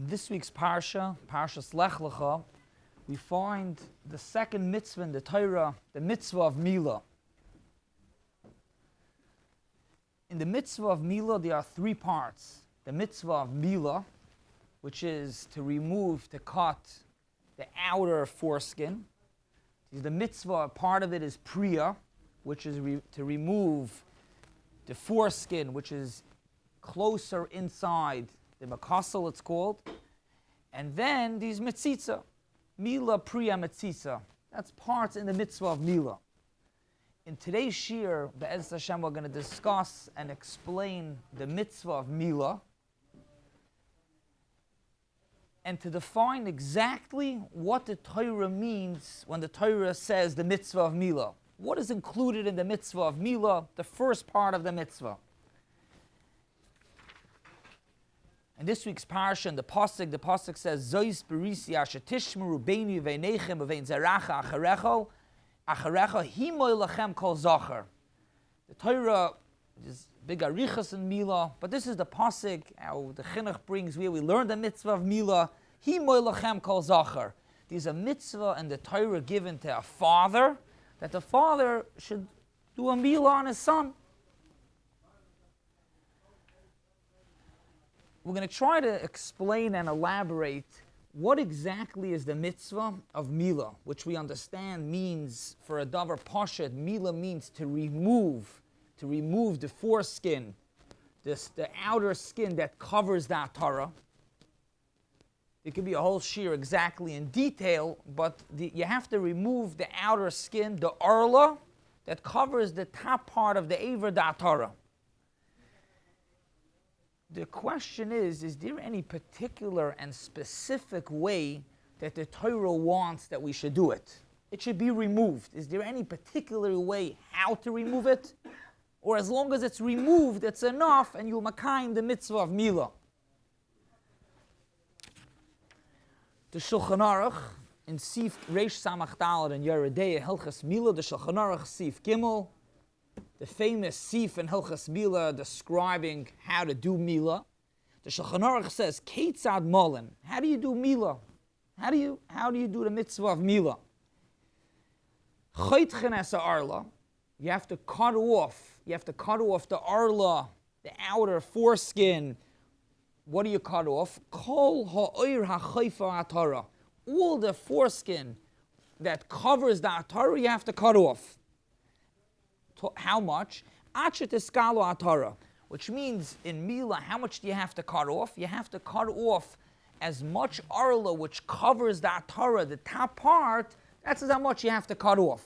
In this week's Parsha, Parshas Lech Lecha, we find the second mitzvah in the Torah, the Mitzvah of Milah. In the Mitzvah of Milah, there are three parts. The Mitzvah of Milah, which is to cut the outer foreskin. The mitzvah, part of it is Priya, which is to remove the foreskin, which is closer inside the makasel, it's called. And then these mitzitza, Milah, Priya, mitzitza. That's parts in the mitzvah of Milah. In today's shir, Be'ez Hashem, we're going to discuss and explain the mitzvah of Milah and to define exactly what the Torah means when the Torah says the mitzvah of Milah. What is included in the mitzvah of Milah, the first part of the mitzvah? In this week's parsha, in the pasuk says, "Zois Bris Milah tishmeru beini veinechem uvein zeracha acharecha himoy lachem kol zacher." The Torah is big arichas in Milah, but this is the pasuk how the chinuch brings where we learn the mitzvah of Milah. Himoy lachem kol zacher. There's a mitzvah in the Torah given to a father that the father should do a Milah on his son. We're going to try to explain and elaborate what exactly is the mitzvah of Milah, which we understand means, for a davar pashat, Milah means to remove the foreskin, the outer skin that covers that Torah. It could be a whole shir exactly in detail, but you have to remove the outer skin, the Orlah, that covers the top part of the Aver da Torah. The question is there any particular and specific way that the Torah wants that we should do it? It should be removed. Is there any particular way how to remove it? Or as long as it's removed, it's enough and you'll makayim the mitzvah of Milah? The Shulchan Aruch in Sif Reish Samach Daled and Yeridei Hilchos Milah, the Shulchan Aruch Sif Gimel, the famous Sif in Hilchos Milah describing how to do Milah. The Shulchan Aruch says, "Keitzad Molen." How do you do Milah? How do you do the mitzvah of Milah? Chaytchen es Orlah. You have to cut off the Orlah, the outer foreskin. What do you cut off? Kol ha'oir ha'chayfa ha'Torah. All the foreskin that covers the Torah, you have to cut off. How much? Achet eskalo Torah, which means in Milah, how much do you have to cut off? You have to cut off as much Orlah, which covers the Torah, the top part. That's how much you have to cut off.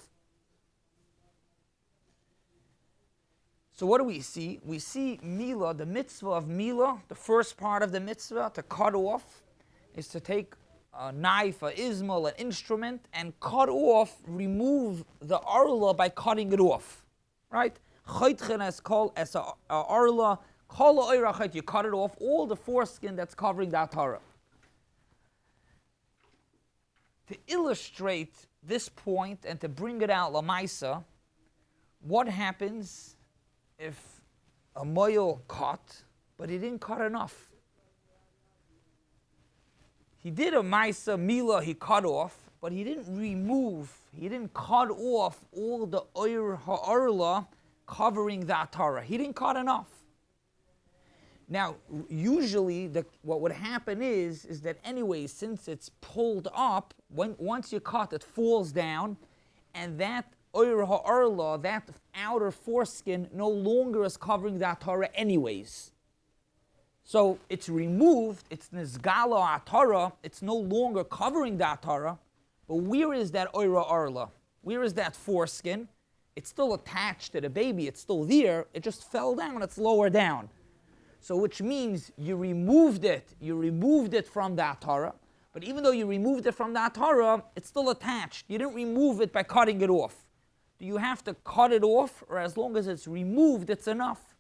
So what do we see? We see Milah, the mitzvah of Milah, the first part of the mitzvah, to cut off, is to take a knife, a izmal, an instrument, and remove the Orlah by cutting it off. Right? Chaytchen es kol es Orlah, kol ha'oir ha'chayt, you cut it off, all the foreskin that's covering that Torah. To illustrate this point and to bring it out lamaisa, what happens if a moyel cut, but he didn't cut enough? He did a maisa Milah, he cut off, but he didn't cut off all the oir ha'orlah covering that Torah. He didn't cut enough. Now, usually what would happen is that anyway, since it's pulled up, once you cut, it falls down, and that oir ha'orlah, that outer foreskin, no longer is covering that Torah anyways. So it's removed, it's nizgala Torah, it's no longer covering that Torah, but where is that oir ha'orlah? Where is that foreskin? It's still attached to the baby, it's still there, it just fell down, it's lower down. So which means you removed it from that Torah, but even though you removed it from that Torah, it's still attached. You didn't remove it by cutting it off. Do you have to cut it off, or as long as it's removed, it's enough?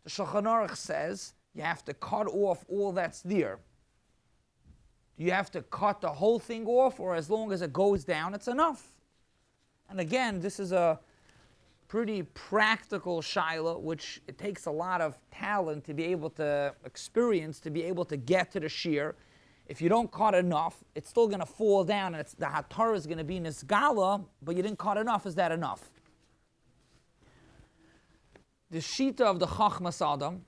The Shulchan Aruch says you have to cut off all that's there. Do you have to cut the whole thing off, or as long as it goes down, it's enough? And again, this is a pretty practical shaila, which it takes a lot of talent to be able to experience, to be able to get to the shear. If you don't cut enough, it's still going to fall down, and the hatar is going to be nisgala, but you didn't cut enough. Is that enough? The shita of the Chachmas Adam,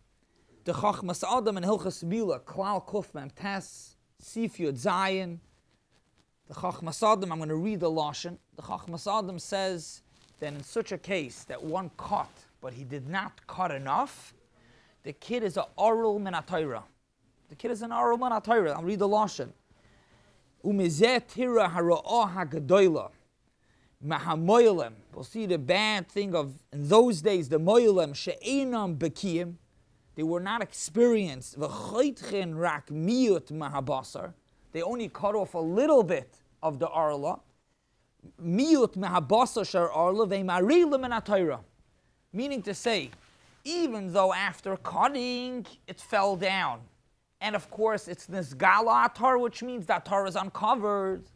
in Hilchos Milah, Klal Kuf Mem Tes, Sif Yud Zayin. The Chachmas Adam, I'm going to read the lashon. The Chachmas Adam says that in such a case that one cut, but he did not cut enough, the kid is an oral min ha-Torah. The kid is an oral min ha-Torah. I'll read the lashon. Umizeh tira hara'ah hagadoyla. Mahamoylem. We'll see the bad thing of, in those days, the moylem she'enam bekiyim. They were not experienced. V'choitchen rak miyut mahabasar. They only cut off a little bit of the Orlah. Miyut mahabasar shar Orlah ve'marilim min ha-Torah. Meaning to say, even though after cutting, it fell down. And of course, it's nisgala atar, which means that atar is uncovered.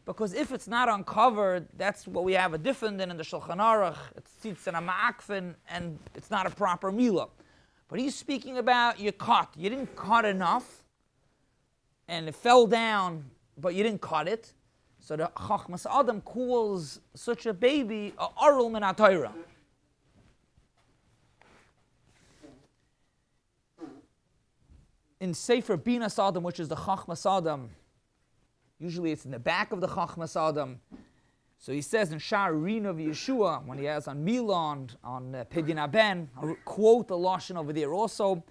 Because if it's not uncovered, that's what we have a different than in the Shulchan Aruch. It's tzitz and a ma'akfin, and it's not a proper milah. But he's speaking about you cut. You didn't cut enough, and it fell down, but you didn't cut it. So the Chachmas Adam calls such a baby a oral min ha-Torah. In Sefer Binas Adam, which is the Chachmas Adam, usually it's in the back of the Chachmas Adam. So he says in Shar Rina of Yeshua, when he has on Milah, on Pidyon Aben, I'll quote the lashon over there also,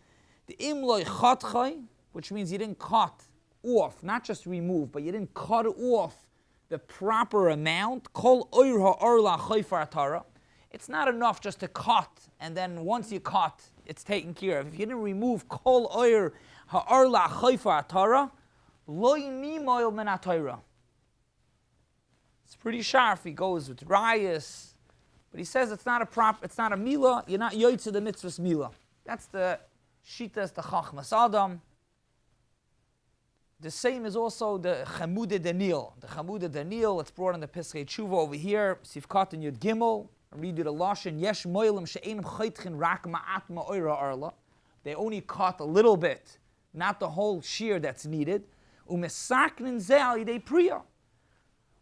the Imloi Chatchai, which means you didn't cut off, not just remove, but you didn't cut off the proper amount. Kol Oir HaOrlah Chayfar Atara. It's not enough just to cut, and then once you cut, it's taken care of. If you didn't remove Kol Oir HaOrlah Chayfar Atara, Loi Nimoil Min ha-Torah. It's pretty sharp. He goes with rayas, but he says it's not a milah. You're not yoytze the Mitzvas milah. That's the shitas the Chachmas Adam. The same is also the Chamude Daniel. The Chamude Daniel, it's brought in the Pesachei Tshuva over here. Sivkat and Yud Gimel. I read you the lashon. Yesh moilim she'enim chaytchin rak ma'at ma'oira Orlah. They only cut a little bit, not the whole shear that's needed. Umesaknin ze'al yidei priya.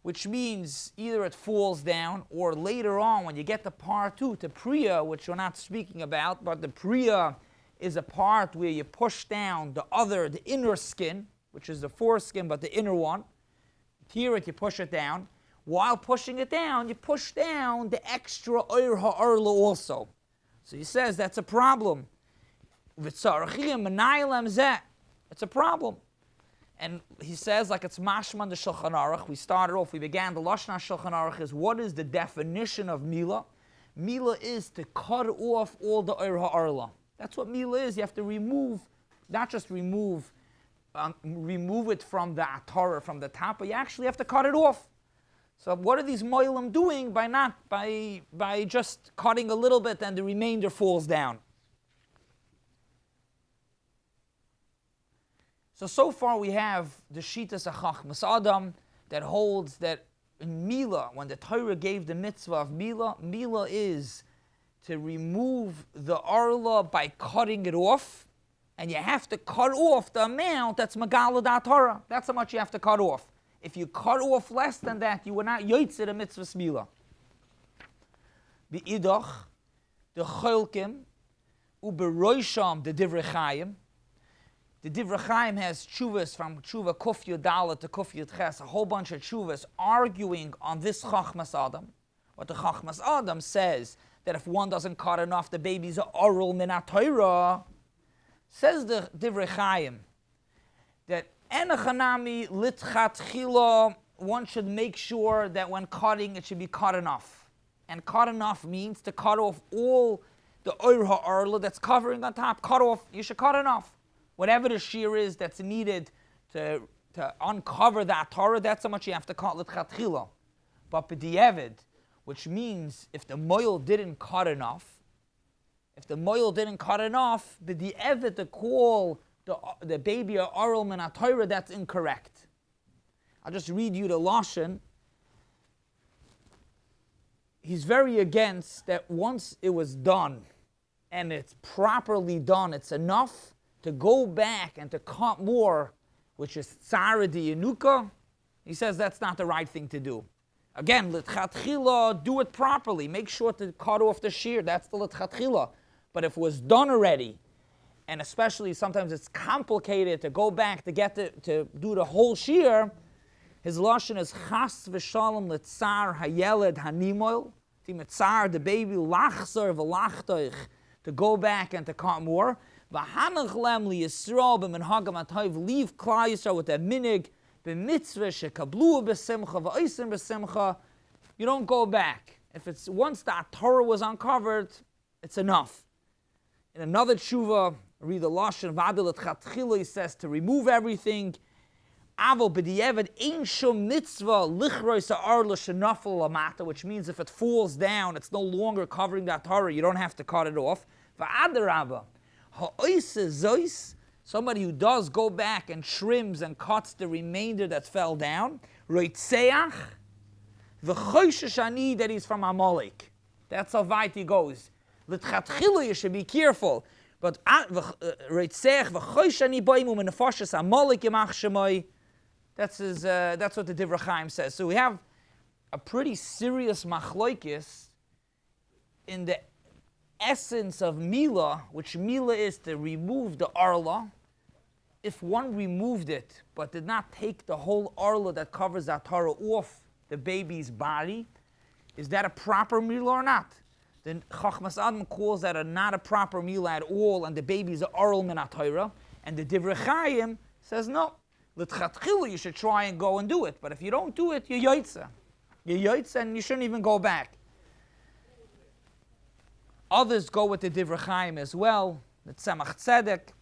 Which means either it falls down, or later on when you get to part 2, to priya, which we're not speaking about, but the priya is a part where you push down the inner skin, which is the foreskin, but the inner one. Tear it, you push it down. While pushing it down, you push down the extra oir ha'orla also. So he says that's a problem. It's a problem. And he says, like it's mashman the Shulchan Aruch. We began the Lashon Shulchan Aruch is what is the definition of milah? Milah is to cut off all the oir ha'orla. That's what milah is. You have to remove, not just remove it from the atar, from the top, but you actually have to cut it off. So what are these moilim doing by just cutting a little bit and the remainder falls down? So far we have the Shitas Chachmas Adam that holds that in Milah, when the Torah gave the mitzvah of Milah, Milah is to remove the Orlah by cutting it off, and you have to cut off the amount that's Megala da Torah. That's how much you have to cut off. If you cut off less than that, you were not yoytze the mitzvah Milah. Be'idach, the Cholkim, uberoisham the Divrei Chaim. The Divrei Chaim has tshuvas from tshuva Kuf Yud Dalet to Kuf Yud Ches, a whole bunch of tshuvas arguing on this Chachmas Adam. What the Chachmas Adam says, that if one doesn't cut enough, the baby's oral min ha-Torah. Says the Divrei Chaim that enachanami litchat chila, one should make sure that when cutting, it should be cut enough. And cut enough means to cut off all the oir ha'orla that's covering on top. Cut off, you should cut enough. Whatever the shear is that's needed to uncover that Torah, that's how much you have to cut l'tchatchila. But b'di'evid, which means if the moil didn't cut enough, b'di'evid to call the baby a oral min ha-Torah, that's incorrect. I'll just read you the lashon. He's very against that once it was done, and it's properly done, it's enough to go back and to cut more which is Tzara di Yenuka, he says that's not the right thing to do. Again, l'tchatchila, do it properly. Make sure to cut off the shear. That's the l'tchatchila. But if it was done already, and especially sometimes it's complicated to go back to get to do the whole shear, his lashon is chas v'shalom l'tzar hayeled hanimoil, t'imitzar the baby lachzer v'lachtoich, to go back and to cut more. V'hanach lem liyisrael b'menhagam atayv, leave Klal Yisrael with that minig, b'mitzvah shekablu b'simcha v'oisim b'simcha. You don't go back. If it's once that Torah was uncovered, it's enough. In another tshuva, read the lashon v'adil l'tchatchila, he says to remove everything. Avo b'diavad ein shum mitzvah lichrois ha'orlah shenafel lamata, which means if it falls down, it's no longer covering that Torah. You don't have to cut it off. V'adarabba ha'oise zois, somebody who does go back and trims and cuts the remainder that fell down. Roitzeach v'choishesh ani, that he's from Amalek. That's how weit he goes. L'tchatchila, you should be careful. But roitzeach v'choishesh ani boimu menefashas Amalek yemach shemoi. That's what the Divrei Chaim says. So we have a pretty serious machlokes in the essence of Milah, which Milah is to remove the Orlah. If one removed it, but did not take the whole Orlah that covers that Torah off the baby's body, is that a proper Milah or not? Then Chachmas Adam calls that not a proper Milah at all, and the baby's an Orlah min Torah. And the Divrei Chaim says no. L'tchatchila, you should try and go and do it. But if you don't do it, you're yoitza. You're yoitza, and you shouldn't even go back. Others go with the Divrei Chaim as well. The Tzemach Tzedek.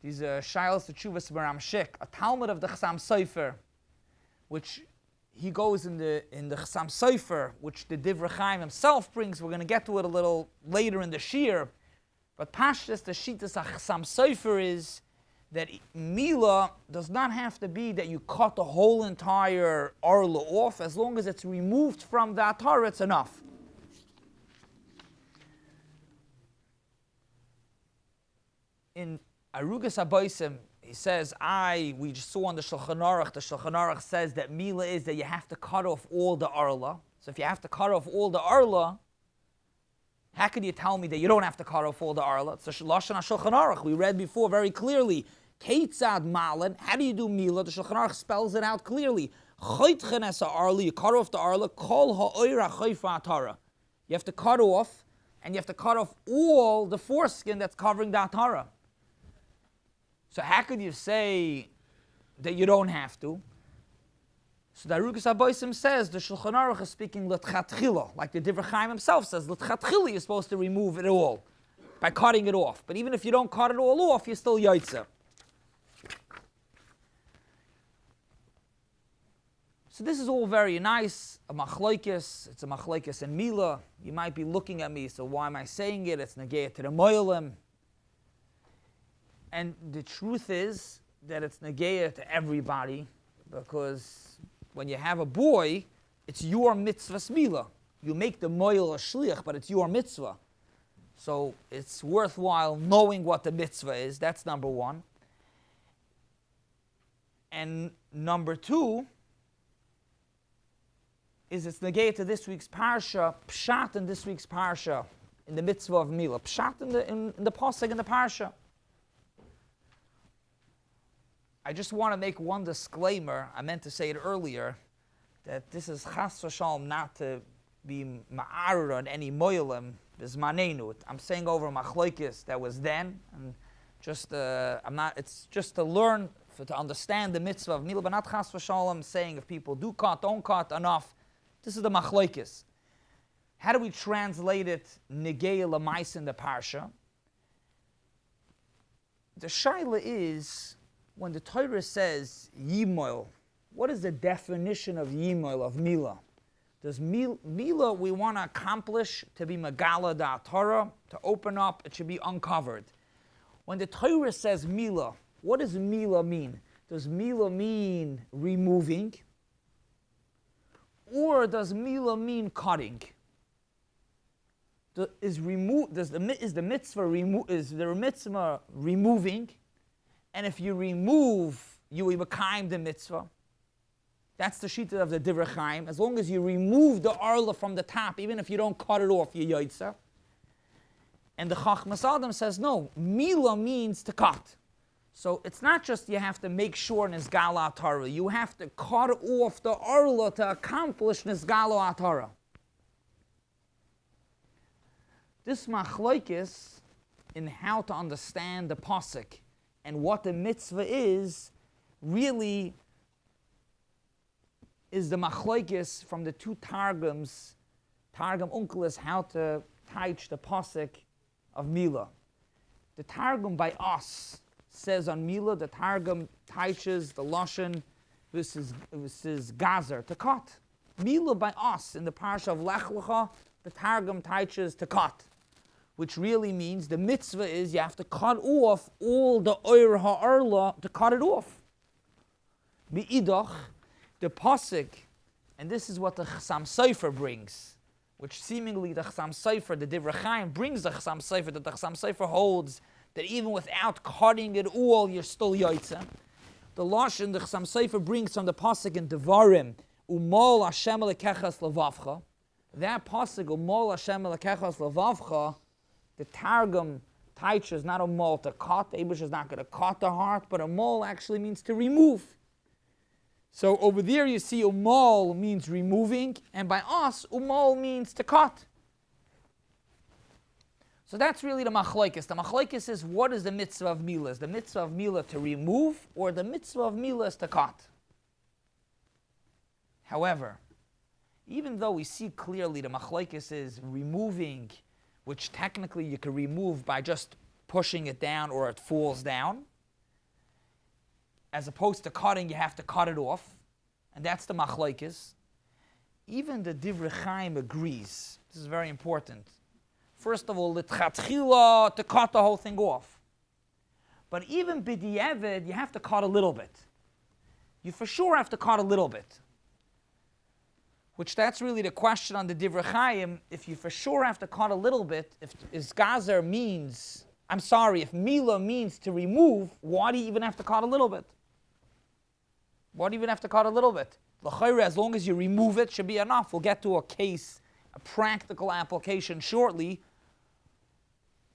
These are Shailos Teshuvas Baram Shik, a Talmud of the Chassam Sofer, which he goes in the Chassam Sofer, which the Divrei Chaim himself brings. We're going to get to it a little later in the Shir. But Pashtus, the Shittas Chassam Sofer is that Milah does not have to be that you cut the whole entire Orlah off. As long as it's removed from that Torah, it's enough. In Arugas Abaysim, he says, we just saw on the Shulchan Aruch says that Milah is that you have to cut off all the Orlah. So if you have to cut off all the Orlah, how could you tell me that you don't have to cut off all the Orlah? It's the Lashon HaShulchan Aruch. We read before very clearly. Ketzad Malan, how do you do Milah? The Shulchan Aruch spells it out clearly. Choitchen es ha'Orlah, you cut off the Orlah, kol ha'oira choifa ha'Torah. You have to cut off, and you have to cut off all the foreskin that's covering that Torah. So how could you say that you don't have to? So the Arugas Abaysim says, the Shulchan Aruch is speaking l'tchatchila, like the Divrei Chaim himself says, l'tchatchila you're supposed to remove it all by cutting it off. But even if you don't cut it all off, you're still yaitza. So this is all very nice, a machlokes, it's a machlokes in Milah. You might be looking at me, so why am I saying it? It's negayah to the moilim. And the truth is that it's negayah to everybody, because when you have a boy, it's your mitzvah's Milah. You make the moil a shliach, but it's your mitzvah. So it's worthwhile knowing what the mitzvah is. That's number one. And number two is it's negayah to this week's parsha, pshat in this week's parsha, in the mitzvah of Milah. Pshat in the pasuk in the parsha. I just want to make one disclaimer. I meant to say it earlier, that this is chas v'shalom not to be ma'arer on any moilim b'zmanenu. I'm saying over machlokes that was then, and just it's just to learn, to understand the mitzvah of Milah, but not chas v'shalom saying if people do cut, don't cut, enough. This is the machlokes. How do we translate it negayah l'mais in the parsha? The shaila is, when the Torah says yimoil, what is the definition of yimoil, of Milah? Does Milah we want to accomplish to be megala da Torah, to open up, it should be uncovered. When the Torah says Milah, what does Milah mean? Does Milah mean removing? Or does Milah mean cutting? Is the mitzvah removing? And if you remove you will become the mitzvah. That's the shita of the Divrei Chaim. As long as you remove the Orlah from the top, even if you don't cut it off, you yoitza. And the Chachmas Adam says, no, Milah means to cut. So it's not just you have to make sure Nizgala Torah. You have to cut off the Orlah to accomplish Nizgala Torah. This machlokes in how to understand the pasuk and what the mitzvah is, really is the machlokes from the two targums, Targum Unkelis, how to teach the pasuk of Milah. The Targum by us says on Milah, the Targum teaches the Lashon, this is gazer, to cut. Milah by us, in the parsha of Lech Lecha, the Targum teaches to cut, which really means the mitzvah is you have to cut off all the oir ha'orlah to cut it off. Mi'idach, the pasuk, and this is what the Chassam Sofer brings, which seemingly the Chassam Sofer, the Divrei Chaim, brings the Chassam Sofer, that the Chassam Sofer holds that even without cutting it all, you're still yotzeh. The Lashon, the Chassam Sofer brings from the pasuk in Devarim, Umol Hashem lekechas levavcha. That pasuk, Umol Hashem lekechas levavcha, the Targum teaches not a mol to cut. Abish is not going to cut the heart, but a mol actually means to remove. So over there you see umol means removing, and by us, umol means to cut. So that's really the machlokes. The machlokes is, what is the mitzvah of milah? Is the mitzvah of milah to remove, or the mitzvah of milah is to cut? However, even though we see clearly the machlokes is removing, which technically you can remove by just pushing it down or it falls down, as opposed to cutting, you have to cut it off, and that's the machlokes. Even the Divrei Chaim agrees. This is very important. First of all, l'tchatchila, to cut the whole thing off. But even b'di'evid, you have to cut a little bit. You for sure have to cut a little bit. Which that's really the question on the Divrei Chaim. If you for sure have to cut a little bit, if gazer means, if milah means to remove, why do you even have to cut a little bit? Why do you even have to cut a little bit? L'chayre, as long as you remove it, should be enough. We'll get to a case, a practical application shortly.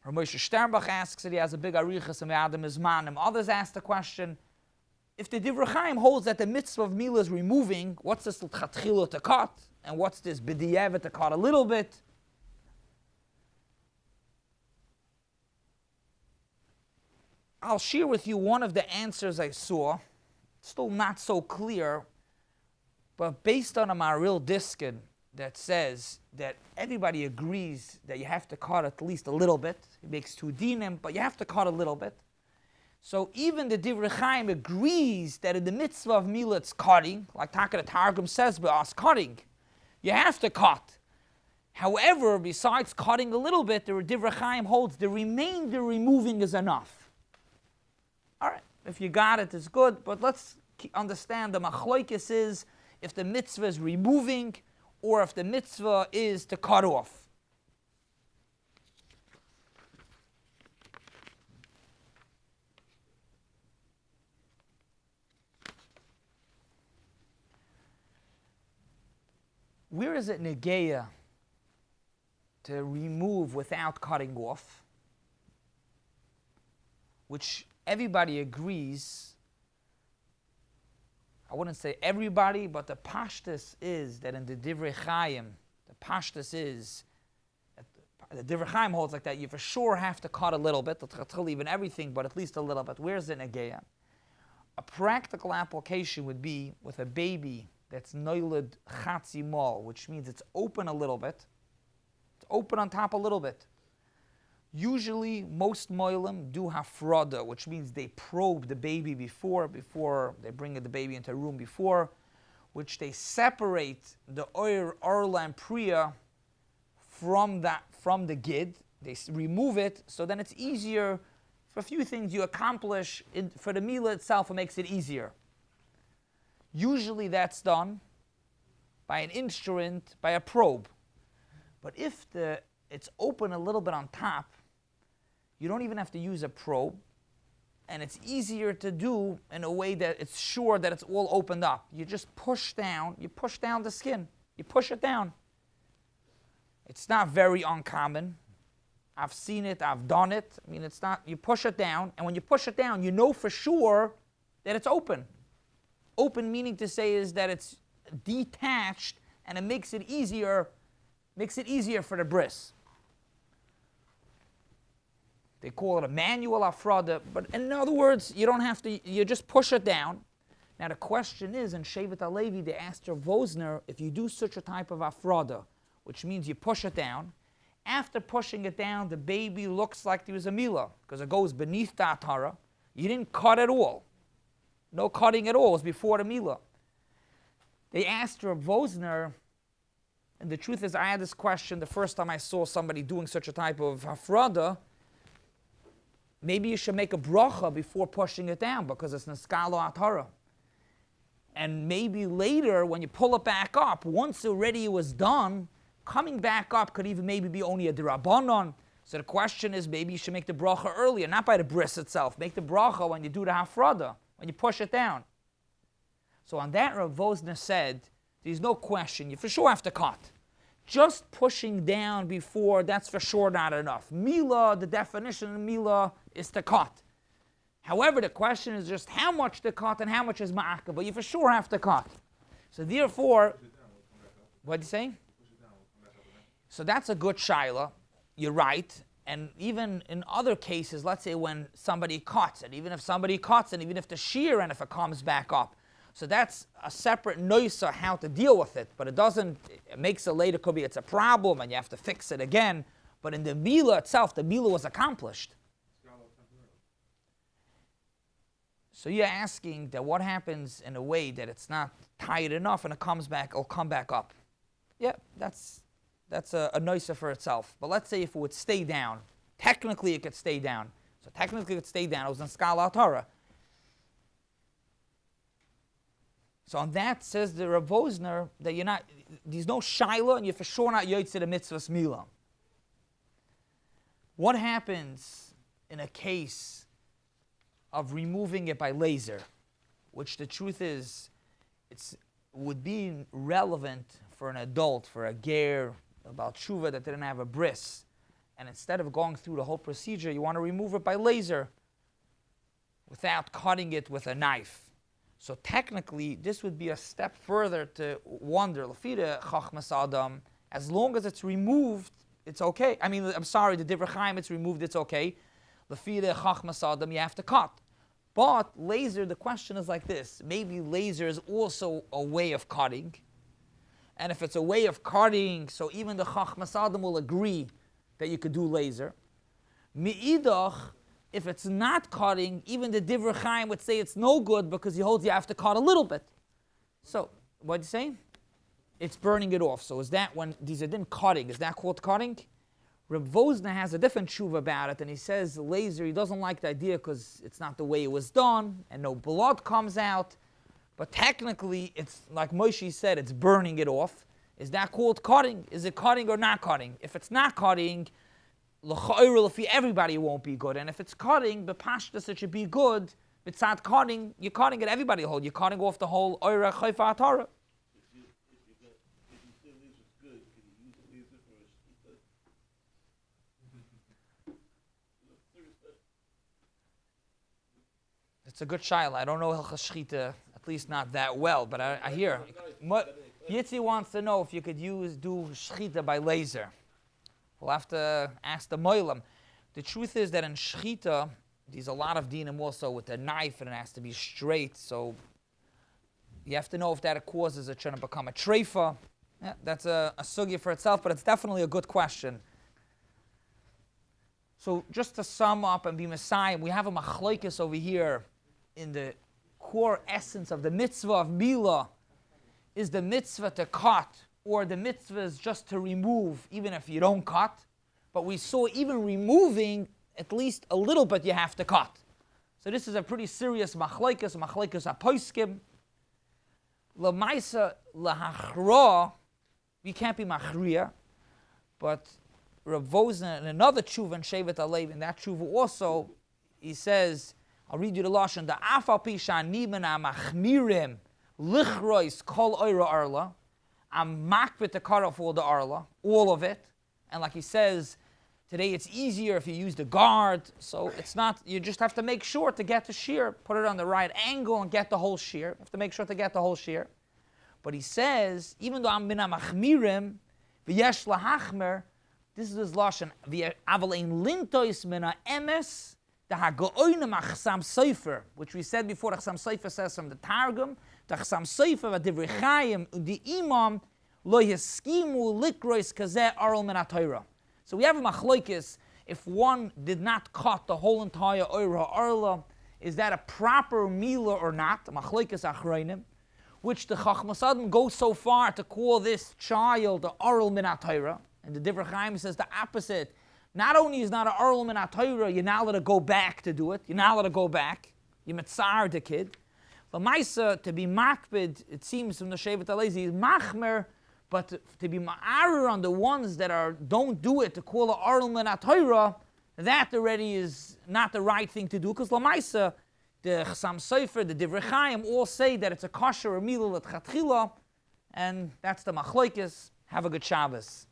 Rabbi Sternbach asks that he has a big arichas in Adam Izmanim. Others ask the question, if the Divrei Chaim holds that the mitzvah of milah is removing, what's this l'tchatchila to cut? And what's this b'di'evet to cut a little bit? I'll share with you one of the answers I saw. Still not so clear, but based on a Maril Diskin that says that everybody agrees that you have to cut at least a little bit. It makes two dinim, but you have to cut a little bit. So even the Divrei Chaim agrees that in the mitzvah of milah it's cutting, like Taka the Targum says, but us cutting. You have to cut. However, besides cutting a little bit, the Divrei Chaim holds the remainder removing is enough. All right, if you got it, it's good, but let's understand the machlokes is if the mitzvah is removing or if the mitzvah is to cut off. Where is it negeya to remove without cutting off? Which everybody agrees. I wouldn't say everybody, but the pashtus is that in the Divrei Chaim, the pashtus is, the Divrei Chaim holds like that, you for sure have to cut a little bit, even everything, but at least a little bit. Where's the negeya? A practical application would be with a baby that's noiled chatzi mal, which means it's open a little bit. It's open on top a little bit. Usually, most moilim do hafrada, which means they probe the baby before they bring the baby into a room before, which they separate the Orlah and Priya from the gid. They remove it, so then it's easier. For a few things you accomplish, for the milah itself, it makes it easier. Usually that's done by an instrument, by a probe. But if it's open a little bit on top, you don't even have to use a probe. and it's easier to do in a way that it's sure that it's all opened up. You just push down the skin. You push it down. It's not very uncommon. I've seen it, I've done it. I mean, it's not, you push it down, and when you push it down, you know for sure that it's open. Open meaning to say is that it's detached, and it makes it easier for the bris. They call it a manual afrada, but in other words, you don't have to, you just push it down. Now the question is, in Shevet HaLevi, they asked Rav Wosner, if you do such a type of afrada, which means you push it down, after pushing it down, the baby looks like there was a milah, because it goes beneath the atara. You didn't cut at all. No cutting at all. It was before the milah. They asked Rav Wosner, and the truth is, I had this question the first time I saw somebody doing such a type of afrada. Maybe you should make a bracha before pushing it down, because it's neskalo atara. And maybe later, when you pull it back up, once already it was done, coming back up could even maybe be only a derabanan. So the question is, maybe you should make the bracha earlier, not by the bris itself. Make the bracha when you do the hafrada, when you push it down. So on that, Rav Wosner said, there's no question, you for sure have to cut. Just pushing down before, that's for sure not enough. Milah, the definition of milah is to cut. However, the question is just how much to cut and how much is ma'aka, but you for sure have to cut. So therefore, what are you saying? So that's a good shaila. You're right. And even in other cases, let's say when somebody cuts it, even if somebody cuts it, even if the shear and if it comes back up. So that's a separate noisa how to deal with it. But it makes it later, could be it's a problem and you have to fix it again. But in the milah itself, the milah was accomplished. So you're asking that what happens in a way that it's not tight enough and it'll come back up. Yeah, that's a noisa for itself. But let's say if it would stay down, technically it could stay down. So technically it could stay down. It was in skala Torah. So on that says the Rav Wosner that there's no shaila and you're for sure not yotze the Mitzvas Milah. What happens in a case of removing it by laser, which the truth is, it would be relevant for an adult, for a ger, about tshuva that didn't have a bris, and instead of going through the whole procedure, you want to remove it by laser without cutting it with a knife. So technically, this would be a step further to wonder, Lafida Chachmas Adam, as long as it's removed, it's okay. I mean, I'm sorry, the Divrei Chaim, it's removed, it's okay. Lafida Chachmas Adam, you have to cut. But laser, the question is like this. Maybe laser is also a way of cutting. And if it's a way of cutting, so even the Chachmas Adam will agree that you could do laser. Mi'idach, if it's not cutting, even the Divrei Chaim would say it's no good because he holds you have to cut a little bit. So, what are you saying? It's burning it off. So is that when these are then cutting, is that called cutting? Reb Wosner has a different tshuva about it, and he says laser, he doesn't like the idea because it's not the way it was done, and no blood comes out. But technically, it's like Moshe said, it's burning it off. Is that called cutting? Is it cutting or not cutting? If it's not cutting, everybody won't be good. And if it's cutting, the pashtas it should be good. If it's not cutting, you're cutting it, everybody hold. You're cutting off the whole oira chayfa atara. It's a good shaila. I don't know Hilchos Shchita, at least not that well, but I hear. Yitzi wants to know if you could do Shchita by laser. We'll have to ask the Moilam. The truth is that in Shchita, there's a lot of dinim also with the knife, and it has to be straight, so you have to know if that causes it to become a treifa. Yeah, that's a sugya for itself, but it's definitely a good question. So just to sum up and be Messiah, we have a machlokes over here in the core essence of the mitzvah of Milah. Is the mitzvah to cut, or the mitzvah is just to remove, even if you don't cut? But we saw even removing, at least a little bit you have to cut. So this is a pretty serious machlokes haposkim. L'maisa lahachra, we can't be machriya, but Rav Wosner in another tshuva in Shevet HaLevi, in that tshuva also, he says, I'll read you the lashon. The afal pisha nimena machmirim lichrois kol oira Orlah. I'm makbet to cut off all the Orlah, all of it. And like he says, today it's easier if you use the guard. So it's not, you just have to make sure to get the shear, put it on the right angle and get the whole shear. You have to make sure to get the whole shear. But he says, even though I'm mina machmirim, v'yesh lahachmer, this is his lashon, v'aval ein lintois mina emes, the hagoyim achsam sofer, which we said before, the achsam sofer says from the Targum, the achsam sofer v'divrei Chaim the imam lo yeskimu likrois kazeh aral min haTorah. So we have a machlokes. If one did not cut the whole entire Orlah, is that a proper milah or not? Machlokes achronim, which the Chachmas Adam goes so far to call this child the Orlah min haTorah, and the divrei Chaim says the opposite. Not only is not an Orlah min haTorah, you're not allowed to go back to do it. You're not allowed to go back. You're mitzar the kid. The Maisa, to be makbid, it seems from the Shevet HaLezi, is machmer, but to be ma'arer on the ones that don't do it, to call an Orlah min haTorah, that already is not the right thing to do, because the Maisa, the Chassam Sofer, the Divrei Chaim, all say that it's a kosher or milah l'tchatchila, and that's the machlokes. Have a good Shabbos.